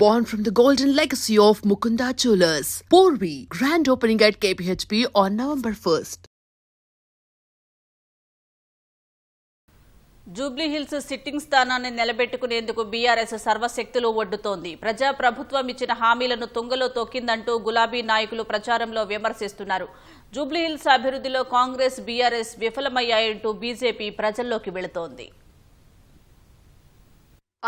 born from the golden legacy of Mukunda Jewelers. Porvi, grand opening at KPHP on November 1st. Jubilee Hills sitting స్థానాన్ని నిలబెట్టుకునేందుకు BRS సర్వశక్తులు ఒడ్డుతోంది. ప్రభుత్వం ఇచ్చిన హామీలను తుంగలో తొక్కిందంటూ గులాబీ నాయకులు ప్రచారంలో విమర్శిస్తున్నారు. జూబ్లీహిల్స్ అభివృద్ధిలో కాంగ్రెస్ బీఆర్ఎస్ విఫలమయ్యాయంటూ బీజేపీ ప్రజల్లోకి వెళుతోంది.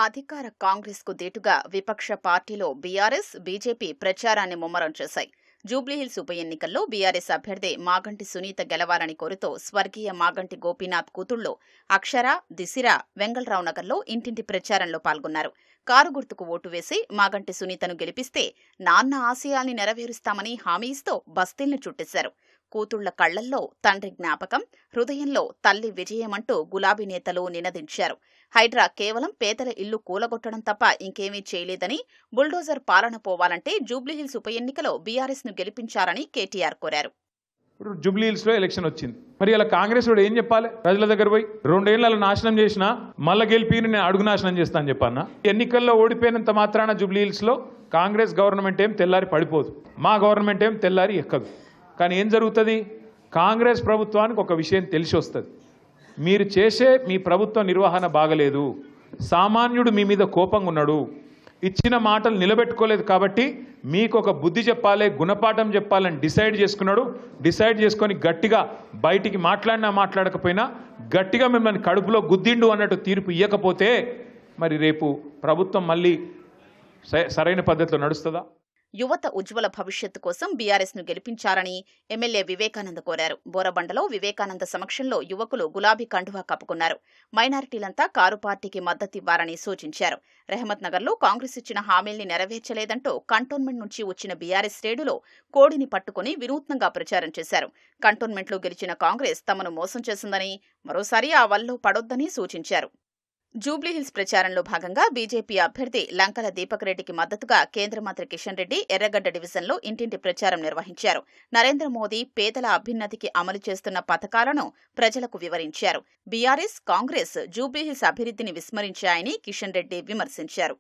అధికార కాంగ్రెస్ కు దీటుగా విపక్ష పార్టీలో బీఆర్ఎస్, బీజేపీ ప్రచారాన్ని ముమ్మరం చేశాయి. జూబ్లీహిల్స్ ఉప ఎన్నికల్లో బీఆర్ఎస్ అభ్యర్థి మాగంటి సునీత గెలవాలని కోరుతూ స్వర్గీయ మాగంటి గోపీనాథ్ కూతుళ్లు అక్షర, దిశిర వెంగళరావు నగర్లో ఇంటింటి ప్రచారంలో పాల్గొన్నారు. కారు గుర్తుకు ఓటు వేసి మాగంటి సునీతను గెలిపిస్తే నాన్న ఆశయాల్ని నెరవేరుస్తామని హామీ ఇస్తూ బస్తీల్ని చుట్టేశారు. కూతుళ్ల కళ్లల్లో తండ్రి జ్ఞాపకం, హృదయంలో తల్లి విజయమంటూ గులాబీ నేతలు నినదించారు. హైడ్రా కేవలం పేదల ఇల్లు కూలగొట్టడం తప్ప ఇంకేమీ చేయలేదని, బుల్డోజర్ పాలన పోవాలంటే జూబ్లీహిల్స్ ఉప ఎన్నికలో బీఆర్ఎస్ ను గెలిపించారని కేటీఆర్ కోరారు. ఇప్పుడు జూబ్లీహిల్స్ లో ఎలక్షన్ వచ్చింది. మరి ఇలా కాంగ్రెస్ వాడు ఏం చెప్పాలి? ప్రజల దగ్గర పోయి 2 ఏళ్ల నాశనం చేసినా మళ్ళా గెలిపి నేను అడుగు నాశనం చేస్తాను చెప్పన్నా. ఎన్నికల్లో ఓడిపోయినంత మాత్రాన జూబ్లీహిల్స్ లో కాంగ్రెస్ గవర్నమెంట్ ఏం తెల్లారి పడిపోదు, మా గవర్నమెంట్ ఏం తెల్లారి ఎక్కదు. కానీ ఏం జరుగుతుంది? కాంగ్రెస్ ప్రభుత్వానికి ఒక విషయం తెలిసి వస్తుంది, మీరు చేసే మీ ప్రభుత్వ నిర్వహణ బాగలేదు, సామాన్యుడు మీ మీద కోపంగా ఉన్నాడు, ఇచ్చిన మాటలు నిలబెట్టుకోలేదు, కాబట్టి మీకు ఒక బుద్ధి చెప్పాలి, గుణపాఠం చెప్పాలని డిసైడ్ చేసుకున్నాడు. డిసైడ్ చేసుకొని గట్టిగా బయటికి మాట్లాడినా మాట్లాడకపోయినా గట్టిగా మిమ్మల్ని కడుపులో గుద్దిండు అన్నట్టు తీర్పు ఇవ్వకపోతే మరి రేపు ప్రభుత్వం మళ్ళీ సరైన పద్ధతిలో నడుస్తుందా? యువత ఉజ్వల భవిష్యత్తు కోసం బీఆర్ఎస్ ను గెలిపించారని ఎమ్మెల్యే వివేకానంద కోరారు. బోరబండలో వివేకానంద సమక్షంలో యువకులు గులాబీ కండువా కప్పుకున్నారు. మైనారిటీలంతా కారు పార్టీకి మద్దతివ్వారని సూచించారు. రెహమత్ నగర్ లో కాంగ్రెస్ ఇచ్చిన హామీల్ని నెరవేర్చలేదంటూ కంటోన్మెంట్ నుంచి వచ్చిన బీఆర్ఎస్ శ్రేణులు కోడిని పట్టుకుని వినూత్నంగా ప్రచారం చేశారు. కంటోన్మెంట్లో గెలిచిన కాంగ్రెస్ తమను మోసం చేసిందని, మరోసారి ఆ వల్లో పడొద్దని సూచించారు. జూబ్లీహిల్స్ ప్రచారంలో భాగంగా బీజేపీ అభ్యర్థి లంకల దీపక్ రెడ్డికి మద్దతుగా కేంద్ర మంత్రి కిషన్ రెడ్డి ఎర్రగడ్డ డివిజన్లో ఇంటింటి ప్రచారం నిర్వహించారు. నరేంద్ర మోదీ పేదల అభ్యున్నతికి అమలు చేస్తున్న పథకాలను ప్రజలకు వివరించారు. బీఆర్ఎస్, కాంగ్రెస్ జూబ్లీహిల్స్ అభివృద్ధిని విస్మరించాయని కిషన్ రెడ్డి విమర్శించారు.